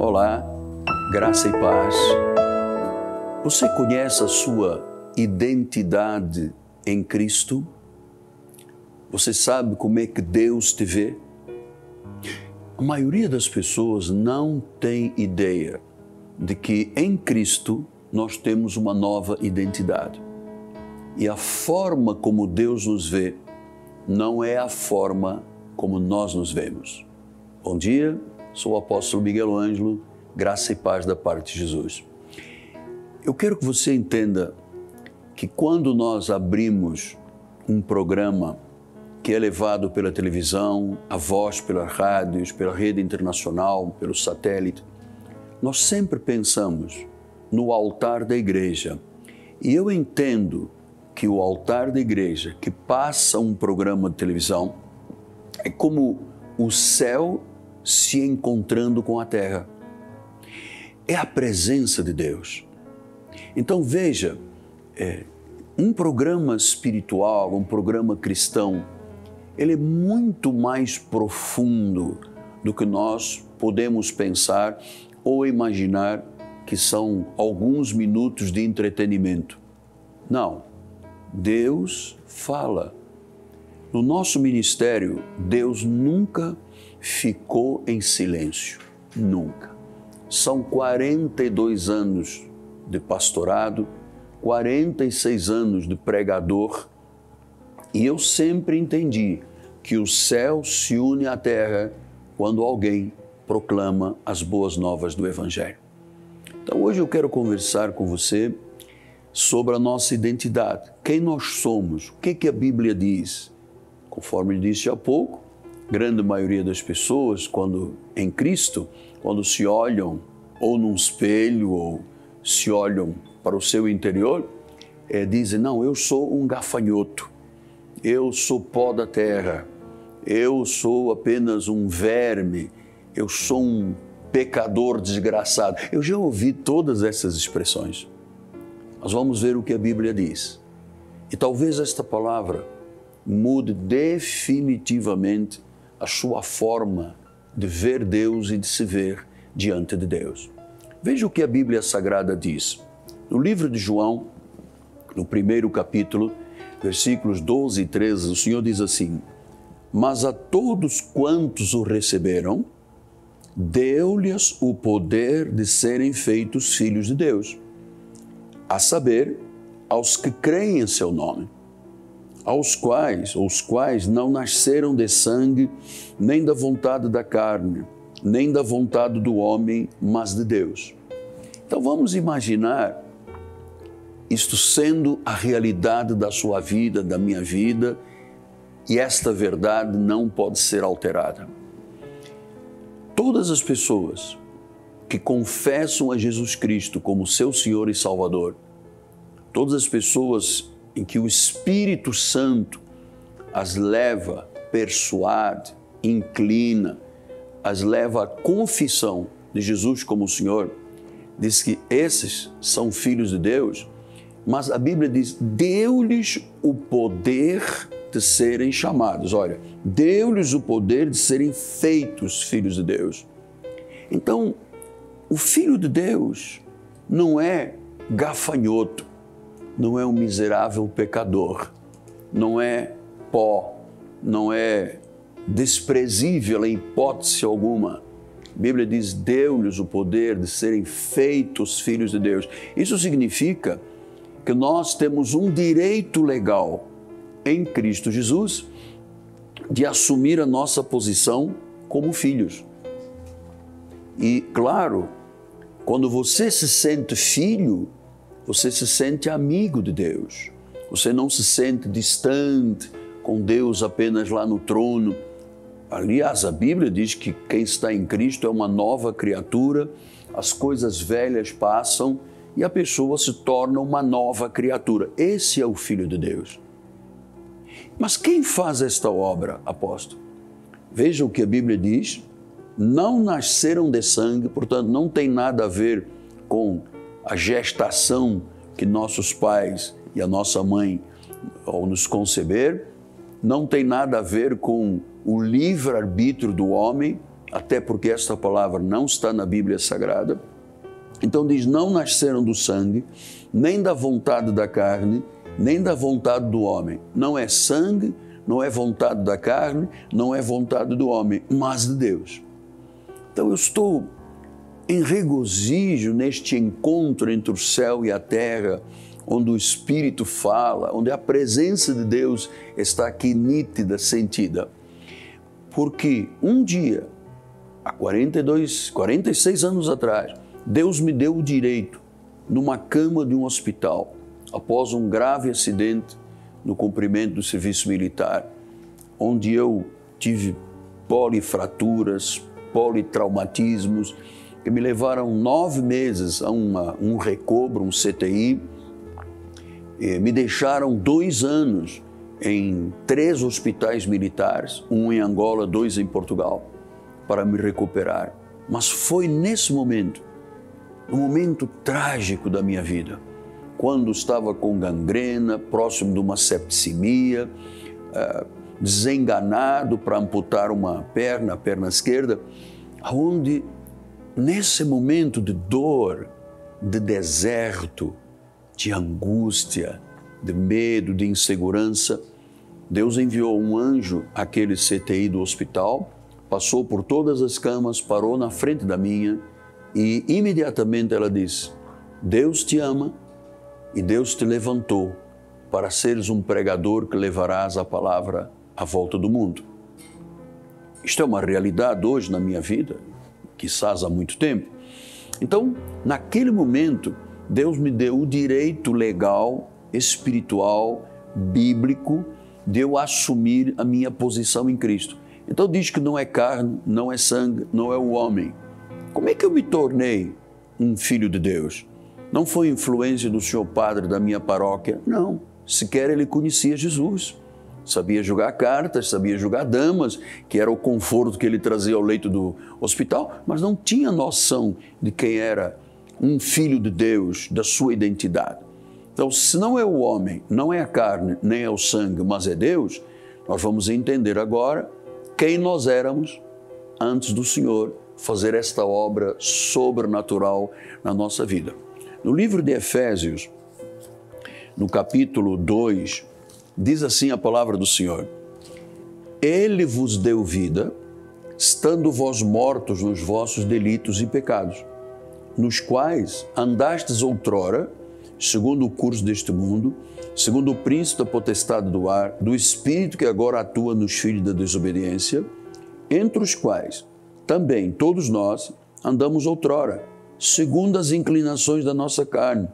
Olá, graça e paz. Você conhece a sua identidade em Cristo? Você sabe como é que Deus te vê? A maioria das pessoas não tem ideia de que em Cristo nós temos uma nova identidade. E a forma como Deus nos vê não é a forma como nós nos vemos. Bom dia, sou o apóstolo Miguel Ângelo, graça e paz da parte de Jesus. Eu quero que você entenda que quando nós abrimos um programa que é levado pela televisão, a voz pelas rádios, pela rede internacional, pelo satélite, nós sempre pensamos no altar da igreja. E eu entendo que o altar da igreja que passa um programa de televisão é como o céu se encontrando com a terra. É a presença de Deus. Então veja, um programa espiritual, um programa cristão, ele é muito mais profundo do que nós podemos pensar ou imaginar que são alguns minutos de entretenimento. Não, Deus fala. No nosso ministério, Deus nunca ficou em silêncio, nunca. São 42 anos de pastorado, 46 anos de pregador, e eu sempre entendi que o céu se une à terra quando alguém proclama as boas novas do Evangelho. Então hoje eu quero conversar com você sobre a nossa identidade, quem nós somos, o que a Bíblia diz. Conforme disse há pouco, grande maioria das pessoas, quando em Cristo, quando se olham ou num espelho ou se olham para o seu interior, dizem, não, eu sou um gafanhoto, eu sou pó da terra, eu sou apenas um verme, eu sou um pecador desgraçado. Eu já ouvi todas essas expressões. Mas vamos ver o que a Bíblia diz. E talvez esta palavra mude definitivamente a sua forma de ver Deus e de se ver diante de Deus. Veja o que a Bíblia Sagrada diz. No livro de João, no primeiro capítulo, versículos 12 e 13, o Senhor diz assim: mas a todos quantos o receberam, deu-lhes o poder de serem feitos filhos de Deus, a saber, aos que creem em seu nome, os quais não nasceram de sangue, nem da vontade da carne, nem da vontade do homem, mas de Deus. Então vamos imaginar isto sendo a realidade da sua vida, da minha vida, e esta verdade não pode ser alterada. Todas as pessoas que confessam a Jesus Cristo como seu Senhor e Salvador, todas as pessoas em que o Espírito Santo as leva, persuade, inclina, as leva à confissão de Jesus como Senhor, diz que esses são filhos de Deus, mas a Bíblia diz, deu-lhes o poder de serem chamados. Olha, deu-lhes o poder de serem feitos filhos de Deus. Então, o Filho de Deus não é gafanhoto, não é um miserável pecador, não é pó, não é desprezível em hipótese alguma. A Bíblia diz, deu-lhes o poder de serem feitos filhos de Deus. Isso significa que nós temos um direito legal em Cristo Jesus de assumir a nossa posição como filhos. E, claro, quando você se sente filho, você se sente amigo de Deus. Você não se sente distante, com Deus apenas lá no trono. Aliás, a Bíblia diz que quem está em Cristo é uma nova criatura, as coisas velhas passam e a pessoa se torna uma nova criatura. Esse é o Filho de Deus. Mas quem faz esta obra, apóstolo? Veja o que a Bíblia diz, não nasceram de sangue, portanto não tem nada a ver com a gestação que nossos pais e a nossa mãe, ao nos conceber, não tem nada a ver com o livre-arbítrio do homem, até porque esta palavra não está na Bíblia Sagrada. Então diz, não nasceram do sangue, nem da vontade da carne, nem da vontade do homem. Não é sangue, não é vontade da carne, não é vontade do homem, mas de Deus. Então eu estou em regozijo neste encontro entre o céu e a terra, onde o Espírito fala, onde a presença de Deus está aqui nítida, sentida. Porque um dia, há 46 anos atrás, Deus me deu o direito, numa cama de um hospital, após um grave acidente no cumprimento do serviço militar, onde eu tive polifraturas, politraumatismos, que me levaram 9 meses a um recobro, um CTI, me deixaram 2 anos em 3 hospitais militares, um em Angola, 2 em Portugal, para me recuperar. Mas foi nesse momento, um momento trágico da minha vida, quando estava com gangrena, próximo de uma septicemia, desenganado para amputar uma perna, a perna esquerda, onde nesse momento de dor, de deserto, de angústia, de medo, de insegurança, Deus enviou um anjo àquele CTI do hospital, passou por todas as camas, parou na frente da minha e imediatamente ela disse, Deus te ama e Deus te levantou para seres um pregador que levarás a palavra à volta do mundo. Isto é uma realidade hoje na minha vida, quizás há muito tempo. Então, naquele momento, Deus me deu o direito legal, espiritual, bíblico, de eu assumir a minha posição em Cristo. Então diz que não é carne, não é sangue, não é o homem. Como é que eu me tornei um filho de Deus? Não foi influência do senhor padre da minha paróquia, não. Sequer ele conhecia Jesus. Sabia jogar cartas, sabia jogar damas, que era o conforto que ele trazia ao leito do hospital, mas não tinha noção de quem era um filho de Deus, da sua identidade. Então, se não é o homem, não é a carne, nem é o sangue, mas é Deus, nós vamos entender agora quem nós éramos antes do Senhor fazer esta obra sobrenatural na nossa vida. No livro de Efésios, no capítulo 2, diz assim a palavra do Senhor, Ele vos deu vida, estando vós mortos nos vossos delitos e pecados, nos quais andastes outrora, segundo o curso deste mundo, segundo o príncipe da potestade do ar, do espírito que agora atua nos filhos da desobediência, entre os quais também todos nós andamos outrora, segundo as inclinações da nossa carne,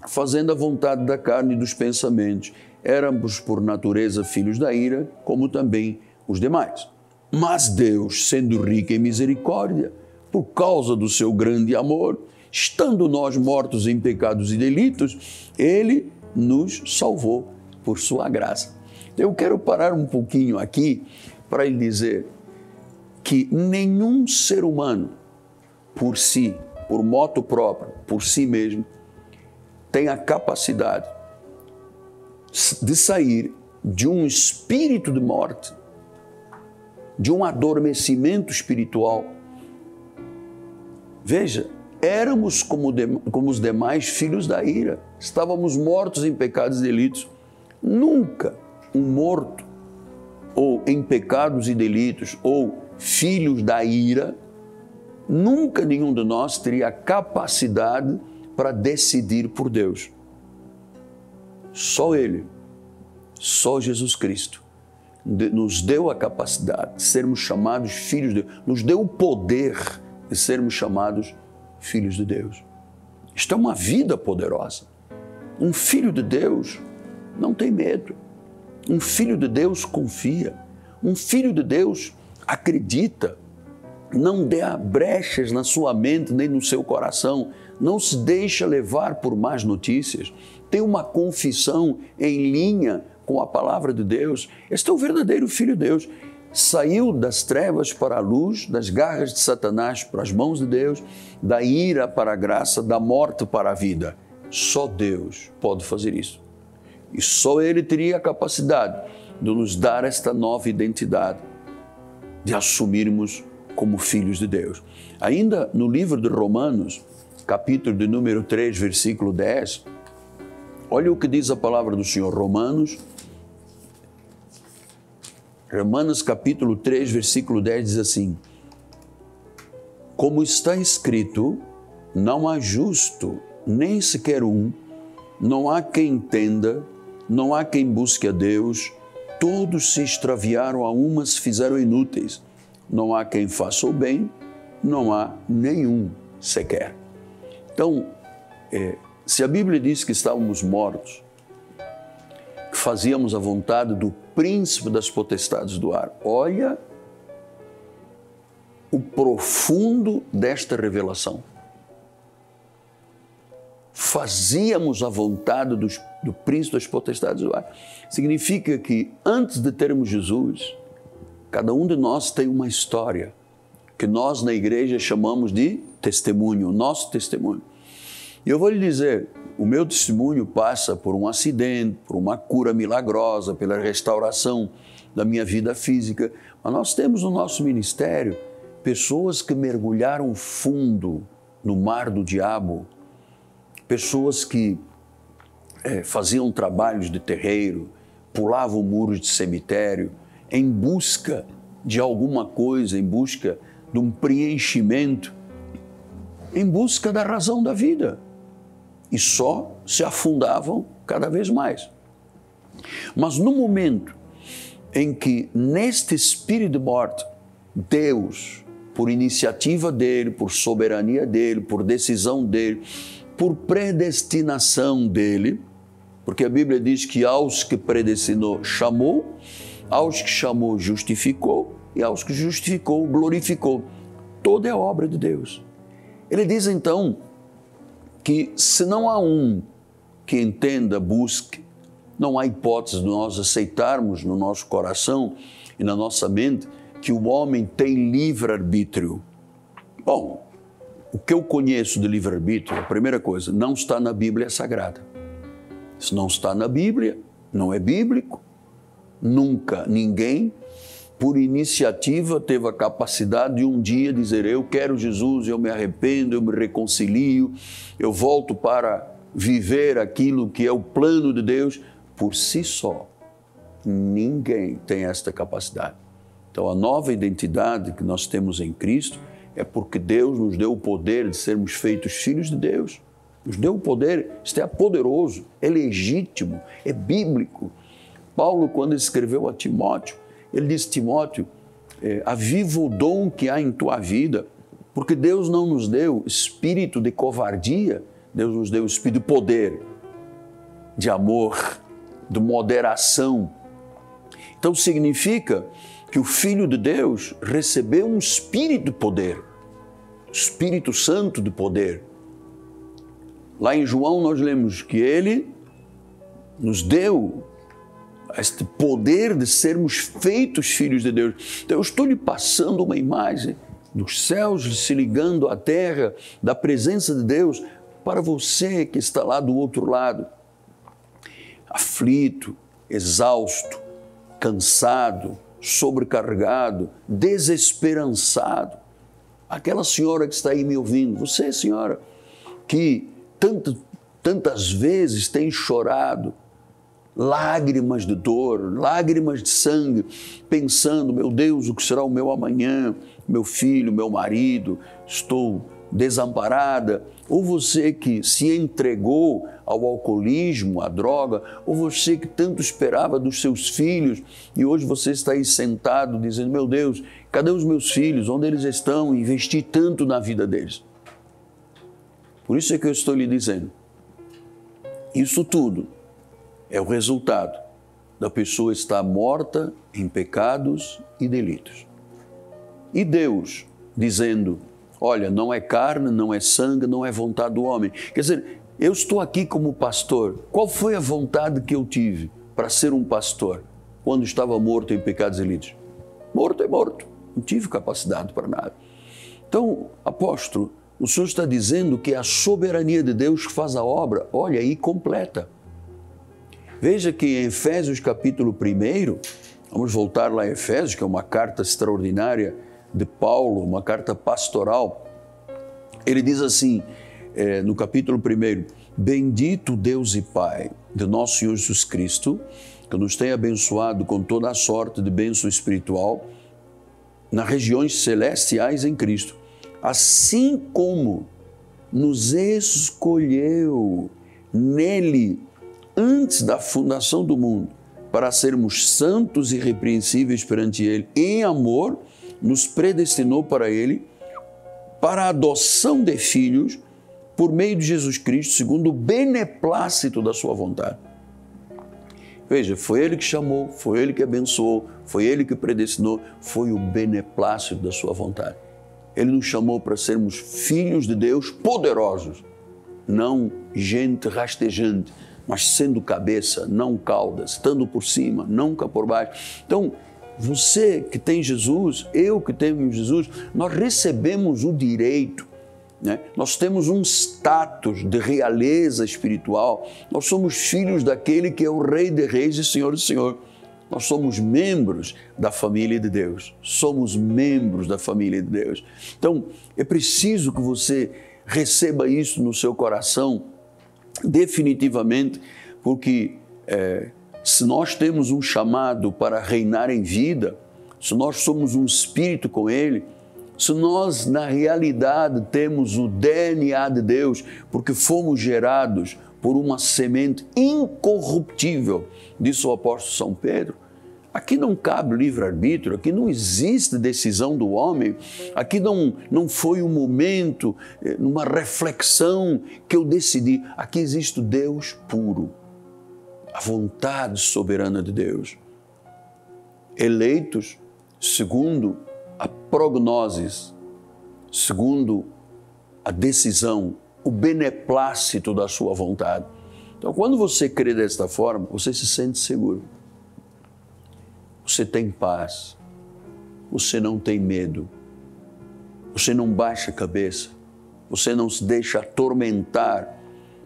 fazendo a vontade da carne e dos pensamentos. Éramos por natureza filhos da ira, como também os demais. Mas Deus, sendo rico em misericórdia, por causa do seu grande amor, estando nós mortos em pecados e delitos, Ele nos salvou por sua graça. Eu quero parar um pouquinho aqui para lhe dizer que nenhum ser humano, por si, por moto próprio, por si mesmo, tem a capacidade de sair de um espírito de morte, de um adormecimento espiritual. Veja, éramos como os demais filhos da ira, estávamos mortos em pecados e delitos. Nunca um morto, ou em pecados e delitos, ou filhos da ira, nunca nenhum de nós teria a capacidade para decidir por Deus. Só Ele, só Jesus Cristo, nos deu a capacidade de sermos chamados filhos de Deus, nos deu o poder de sermos chamados filhos de Deus. Isto é uma vida poderosa. Um filho de Deus não tem medo. Um filho de Deus confia. Um filho de Deus acredita. Não dê brechas na sua mente nem no seu coração. Não se deixa levar por más notícias. Tem uma confissão em linha com a palavra de Deus. Este é o verdadeiro filho de Deus. Saiu das trevas para a luz, das garras de Satanás para as mãos de Deus, da ira para a graça, da morte para a vida. Só Deus pode fazer isso. E só Ele teria a capacidade de nos dar esta nova identidade, de assumirmos como filhos de Deus. Ainda no livro de Romanos, capítulo de número 3, versículo 10, olha o que diz a palavra do Senhor. Romanos capítulo 3, versículo 10 diz assim: como está escrito, não há justo, nem sequer um, não há quem entenda, não há quem busque a Deus, todos se extraviaram, a uma se fizeram inúteis. Não há quem faça o bem, não há nenhum sequer. Então, se a Bíblia diz que estávamos mortos, que fazíamos a vontade do príncipe das potestades do ar, olha o profundo desta revelação. Fazíamos a vontade do príncipe das potestades do ar. Significa que antes de termos Jesus, cada um de nós tem uma história que nós na igreja chamamos de testemunho, nosso testemunho. E eu vou lhe dizer, o meu testemunho passa por um acidente, por uma cura milagrosa, pela restauração da minha vida física, mas nós temos no nosso ministério pessoas que mergulharam fundo no mar do diabo, pessoas que faziam trabalhos de terreiro, pulavam muros de cemitério, em busca de alguma coisa, em busca de um preenchimento, em busca da razão da vida. E só se afundavam cada vez mais. Mas no momento em que, neste espírito de morte, Deus, por iniciativa dele, por soberania dele, por decisão dele, por predestinação dele, porque a Bíblia diz que aos que predestinou, chamou, aos que chamou, justificou, e aos que justificou, glorificou. Toda é obra de Deus. Ele diz então que se não há um que entenda, busque, não há hipótese de nós aceitarmos no nosso coração e na nossa mente que o homem tem livre-arbítrio. Bom, o que eu conheço de livre-arbítrio, a primeira coisa, não está na Bíblia Sagrada. Se não está na Bíblia, não é bíblico. Nunca ninguém, por iniciativa, teve a capacidade de um dia dizer: eu quero Jesus, eu me arrependo, eu me reconcilio, eu volto para viver aquilo que é o plano de Deus. Por si só, ninguém tem esta capacidade. Então, a nova identidade que nós temos em Cristo é porque Deus nos deu o poder de sermos feitos filhos de Deus. Nos deu o poder, isto é poderoso, é legítimo, é bíblico. Paulo, quando escreveu a Timóteo, ele disse: Timóteo, aviva o dom que há em tua vida, porque Deus não nos deu espírito de covardia, Deus nos deu espírito de poder, de amor, de moderação. Então significa que o Filho de Deus recebeu um espírito de poder, Espírito Santo de poder. Lá em João nós lemos que ele nos deu este poder de sermos feitos filhos de Deus. Então eu estou lhe passando uma imagem dos céus se ligando à terra, da presença de Deus, para você que está lá do outro lado, aflito, exausto, cansado, sobrecarregado, desesperançado. Aquela senhora que está aí me ouvindo, você, senhora, que tantas vezes tem chorado, lágrimas de dor, lágrimas de sangue, pensando: meu Deus, o que será o meu amanhã? Meu filho, meu marido, estou desamparada. Ou você que se entregou ao alcoolismo, à droga, ou você que tanto esperava dos seus filhos e hoje você está aí sentado dizendo: meu Deus, cadê os meus filhos? Onde eles estão? Investi tanto na vida deles. Por isso é que eu estou lhe dizendo, isso tudo é o resultado da pessoa estar morta em pecados e delitos. E Deus dizendo: olha, não é carne, não é sangue, não é vontade do homem. Quer dizer, eu estou aqui como pastor. Qual foi a vontade que eu tive para ser um pastor quando estava morto em pecados e delitos? Morto é morto. Não tive capacidade para nada. Então, apóstolo, o senhor está dizendo que é a soberania de Deus que faz a obra, olha aí, completa. Veja que em Efésios capítulo 1, vamos voltar lá a Efésios, que é uma carta extraordinária de Paulo, uma carta pastoral, ele diz assim, no capítulo 1, bendito Deus e Pai de nosso Senhor Jesus Cristo, que nos tem abençoado com toda a sorte de bênção espiritual nas regiões celestiais em Cristo, assim como nos escolheu nele antes da fundação do mundo, para sermos santos e irrepreensíveis perante Ele, em amor, nos predestinou para Ele, para a adoção de filhos, por meio de Jesus Cristo, segundo o beneplácito da sua vontade. Veja, foi Ele que chamou, foi Ele que abençoou, foi Ele que predestinou, foi o beneplácito da sua vontade. Ele nos chamou para sermos filhos de Deus poderosos, não gente rastejante, mas sendo cabeça, não cauda, estando por cima, nunca por baixo. Então, você que tem Jesus, eu que tenho Jesus, nós recebemos o direito, né? Nós temos um status de realeza espiritual, nós somos filhos daquele que é o Rei de Reis e Senhor de Senhor. Nós somos membros da família de Deus, somos membros da família de Deus. Então, é preciso que você receba isso no seu coração, definitivamente, porque se nós temos um chamado para reinar em vida, se nós somos um espírito com Ele, se nós na realidade temos o DNA de Deus, porque fomos gerados por uma semente incorruptível, disse o apóstolo São Pedro, aqui não cabe livre-arbítrio, aqui não existe decisão do homem, aqui não foi um momento, uma reflexão que eu decidi, aqui existe o Deus puro, a vontade soberana de Deus, eleitos segundo a prognose, segundo a decisão, o beneplácito da sua vontade. Então, quando você crê desta forma, você se sente seguro. Você tem paz. Você não tem medo. Você não baixa a cabeça. Você não se deixa atormentar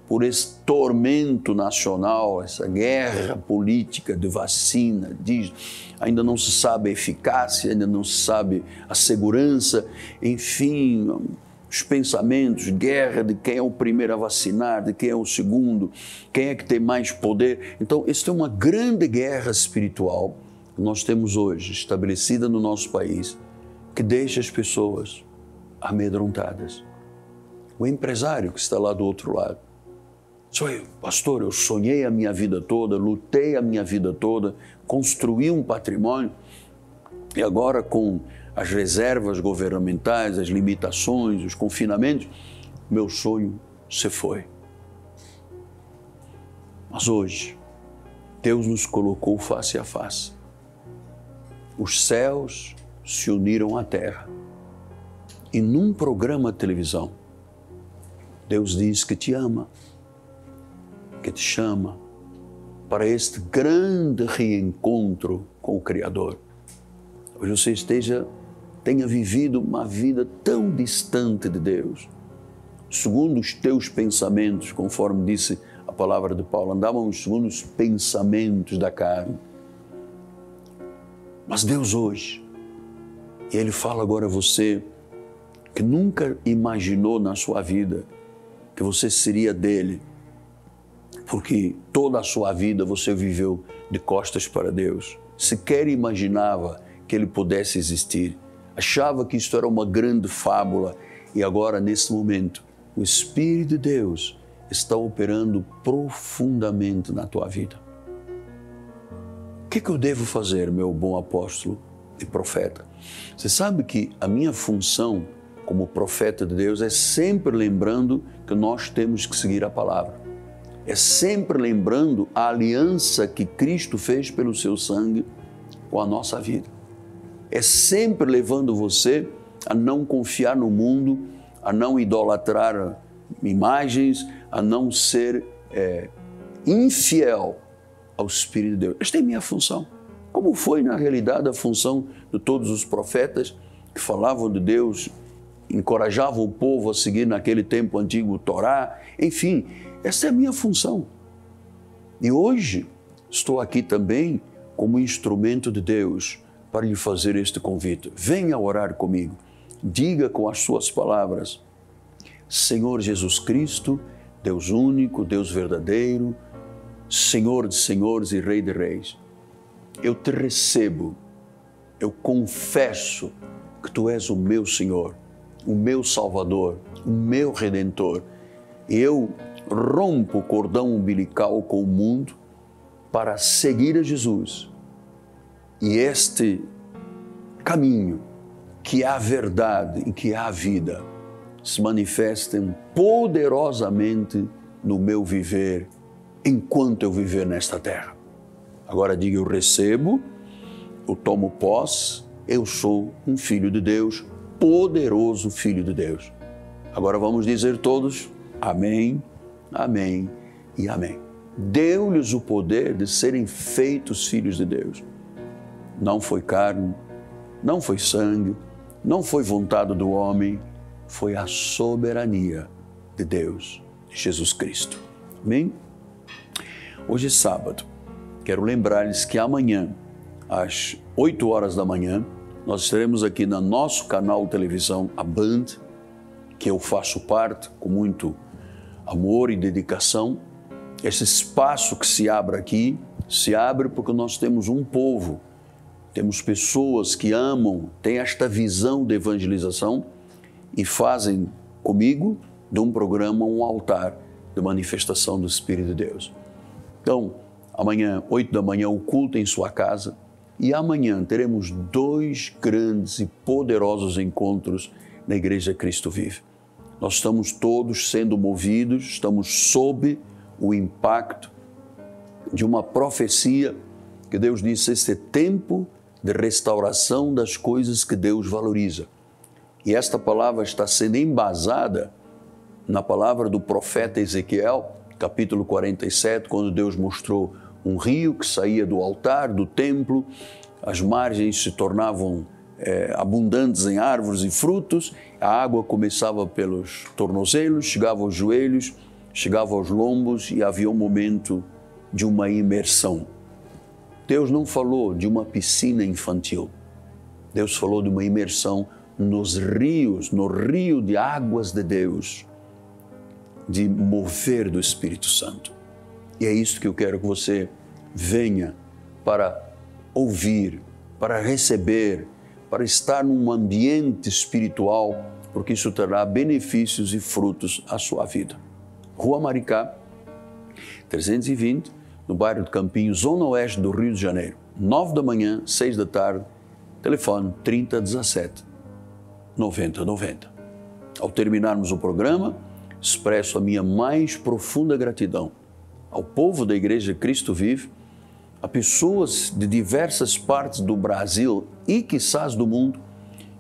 por esse tormento nacional, essa guerra política de vacina, ainda não se sabe a eficácia, ainda não se sabe a segurança, enfim, os pensamentos, guerra de quem é o primeiro a vacinar, de quem é o segundo, quem é que tem mais poder. Então, esta é uma grande guerra espiritual que nós temos hoje, estabelecida no nosso país, que deixa as pessoas amedrontadas. O empresário que está lá do outro lado, pastor, eu sonhei a minha vida toda, lutei a minha vida toda, construí um patrimônio e agora com as reservas governamentais, as limitações, os confinamentos, meu sonho se foi. Mas hoje, Deus nos colocou face a face. Os céus se uniram à terra e num programa de televisão, Deus diz que te ama, que te chama para este grande reencontro com o Criador. Hoje você tenha vivido uma vida tão distante de Deus, segundo os teus pensamentos, conforme disse a palavra de Paulo, andávamos segundo os pensamentos da carne. Mas Deus hoje, e Ele fala agora a você, que nunca imaginou na sua vida que você seria dele, porque toda a sua vida você viveu de costas para Deus, sequer imaginava que Ele pudesse existir, achava que isto era uma grande fábula e agora, nesse momento, o Espírito de Deus está operando profundamente na tua vida. O que eu devo fazer, meu bom apóstolo e profeta? Você sabe que a minha função como profeta de Deus é sempre lembrando que nós temos que seguir a palavra. É sempre lembrando a aliança que Cristo fez pelo seu sangue com a nossa vida. É sempre levando você a não confiar no mundo, a não idolatrar imagens, a não ser infiel ao Espírito de Deus. Esta é a minha função. Como foi, na realidade, a função de todos os profetas que falavam de Deus, encorajavam o povo a seguir naquele tempo antigo o Torá, enfim, essa é a minha função. E hoje estou aqui também como instrumento de Deus para lhe fazer este convite. Venha orar comigo. Diga com as suas palavras: Senhor Jesus Cristo, Deus único, Deus verdadeiro, Senhor de senhores e Rei de reis, eu te recebo, eu confesso que Tu és o meu Senhor, o meu Salvador, o meu Redentor. E eu rompo o cordão umbilical com o mundo para seguir a Jesus. E este caminho, que é a verdade e que é a vida, se manifestem poderosamente no meu viver, enquanto eu viver nesta terra. Agora diga: eu recebo, eu tomo posse, eu sou um filho de Deus, poderoso filho de Deus. Agora vamos dizer todos: amém, amém e amém. Deu-lhes o poder de serem feitos filhos de Deus. Não foi carne, não foi sangue, não foi vontade do homem, foi a soberania de Deus, de Jesus Cristo. Amém? Hoje é sábado. Quero lembrar-lhes que amanhã, às 8 horas da manhã, nós estaremos aqui no nosso canal de televisão, a Band, que eu faço parte com muito amor e dedicação. Esse espaço que se abre aqui, se abre porque nós temos um povo, temos pessoas que amam, têm esta visão de evangelização e fazem comigo de um programa um altar de manifestação do Espírito de Deus. Então, amanhã, 8 da manhã, o culto em sua casa, e amanhã teremos 2 grandes e poderosos encontros na Igreja Cristo Vive. Nós estamos todos sendo movidos, estamos sob o impacto de uma profecia que Deus disse: este é tempo de restauração das coisas que Deus valoriza. E esta palavra está sendo embasada na palavra do profeta Ezequiel, capítulo 47, quando Deus mostrou um rio que saía do altar, do templo, as margens se tornavam abundantes em árvores e frutos, a água começava pelos tornozelos, chegava aos joelhos, chegava aos lombos e havia um momento de uma imersão. Deus não falou de uma piscina infantil, Deus falou de uma imersão nos rios, no rio de águas de Deus, de mover do Espírito Santo. E é isso que eu quero que você venha para ouvir, para receber, para estar num ambiente espiritual, porque isso terá benefícios e frutos à sua vida. Rua Maricá, 320, no bairro de Campinho, zona oeste do Rio de Janeiro. 9 da manhã, 6 da tarde, telefone 3017 9090. Ao terminarmos o programa, expresso a minha mais profunda gratidão ao povo da Igreja Cristo Vive, a pessoas de diversas partes do Brasil e, quiçás, do mundo,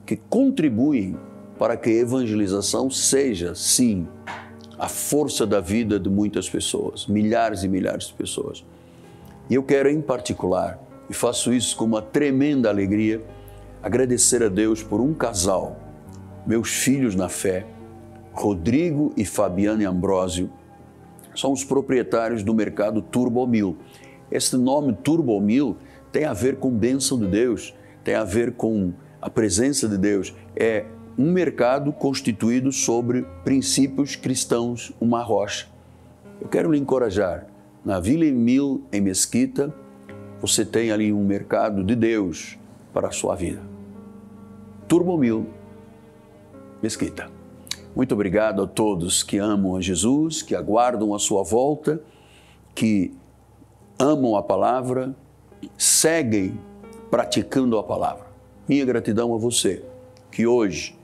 que contribuem para que a evangelização seja, sim, a força da vida de muitas pessoas, milhares e milhares de pessoas. E eu quero, em particular, e faço isso com uma tremenda alegria, agradecer a Deus por um casal, meus filhos na fé, Rodrigo e Fabiane Ambrósio, são os proprietários do mercado Turbomil. Este nome Turbomil tem a ver com bênção de Deus, tem a ver com a presença de Deus. É um mercado constituído sobre princípios cristãos, uma rocha. Eu quero lhe encorajar. Na Vila Emil, em Mesquita, você tem ali um mercado de Deus para a sua vida. Turbomil, Mesquita. Muito obrigado a todos que amam a Jesus, que aguardam a sua volta, que amam a palavra, seguem praticando a palavra. Minha gratidão a você, que hoje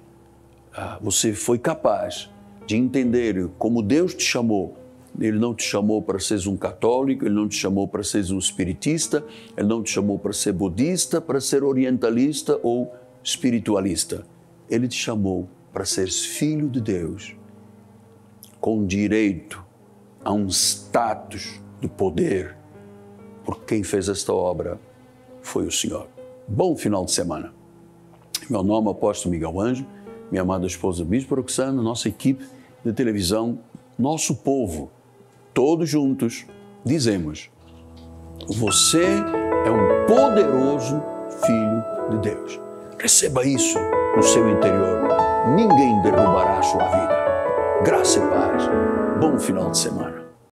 você foi capaz de entender como Deus te chamou. Ele não te chamou para seres um católico, Ele não te chamou para seres um espiritista, Ele não te chamou para ser budista, para ser orientalista ou espiritualista. Ele te chamou para seres filho de Deus, com direito a um status de poder, porque quem fez esta obra foi o Senhor. Bom final de semana. Meu nome é Apóstolo Miguel Anjo, minha amada esposa Bispo Roxana, nossa equipe de televisão, nosso povo, todos juntos, dizemos: você é um poderoso filho de Deus. Receba isso no seu interior. Ninguém derrubará a sua vida. Graça e paz. Bom final de semana.